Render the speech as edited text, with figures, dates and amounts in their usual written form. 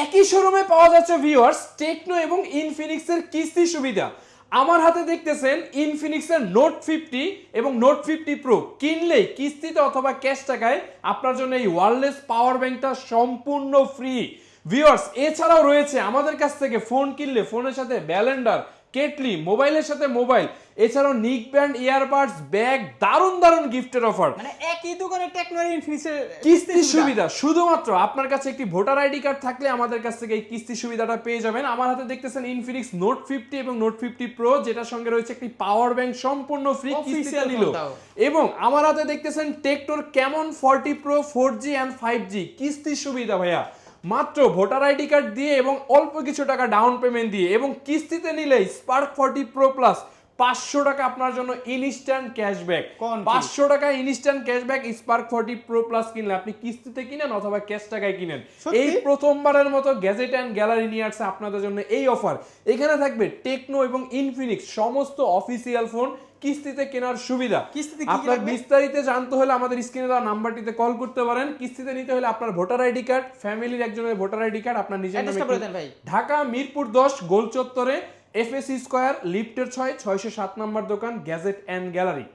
একই শোরুমে পাওয়া যাচ্ছে ভিউয়ার্স টেকনো এবং ইনফিনিক্সের কিস্তি সুবিধা। আমার হাতে দেখতেছেন ইনফিনিক্সের নোট 50 এবং নোট 50 প্রো কিনলেই কিস্তিতে অথবা ক্যাশ টাকায় আপনার জন্য এই ওয়্যারলেস পাওয়ার ব্যাংকটা সম্পূর্ণ ফ্রি। ভিউয়ার্স এছাড়াও রয়েছে আমাদের কাছ থেকে ফোন কিনলে ফোনের সাথে ব্যালেন্ডার, কেটলি, মোবাইলের সাথে মোবাইল, এছাড়াও নিক ব্যান্ড, ইয়ারবাডস, ব্যাগ, দারুণ দারুণ গিফটের অফার। মানে একই দোকানে টেকনো আর ইনফিনিক্সের কিস্তি সুবিধা শুধুমাত্র আপনার কাছে একটি ভোটার আইডি কার্ড থাকলে আমাদের কাছ থেকে এই কিস্তি সুবিধাটা পেয়ে যাবেন। আমার হাতে দেখতেছেন ইনফিনিক্স নোট 50 এবং নোট 50 প্রো, যেটার সঙ্গে রয়েছে একটি পাওয়ার ব্যাংক সম্পূর্ণ ফ্রি কিস্তিতে নিল। এবং আমার হাতে দেখতেছেন টেকনোর Camon 40 pro 4G and 5G কিস্তি সুবিধা ভাইয়া। মাত্র ভোটার আইডি কার্ড দিয়ে এবং অল্প কিছু টাকা ডাউন পেমেন্ট দিয়ে এবং কিস্তিতে নিলেই স্পার্ক 40 প্রো প্লাস 500 টাকা আপনার জন্য ইনস্ট্যান্ট ক্যাশব্যাক। 500 টাকা instant cashback spark 40 pro plus কিনলে, আপনি কিস্তিতে কিনেন অথবা ক্যাশ টাকায় কিনেন। এই প্রথমবারের মতো গ্যাজেট এন্ড গ্যালারি নিয়ে আসছে আপনাদের জন্য এই অফার। এখানে থাকবে টেকনো এবং ইনফিনিক্স সমস্ত অফিসিয়াল ফোন কিস্তিতে কেনার সুবিধা। আপনার বিস্তারিত জানতে হলে আমাদের স্ক্রিনে দেওয়া নাম্বারটিতে কল করতে পারেন। কিস্তিতে নিতে হলে আপনার ভোটার আইডি কার্ড, ফ্যামিলির একজনের ভোটার আইডি কার্ড, আপনার নিজের নামে। ঢাকা মিরপুর 10 গোল চত্বরে FSC স্কয়ার লিফটের 6 607 নম্বর দোকান গ্যাজেট এন্ড গ্যালারি।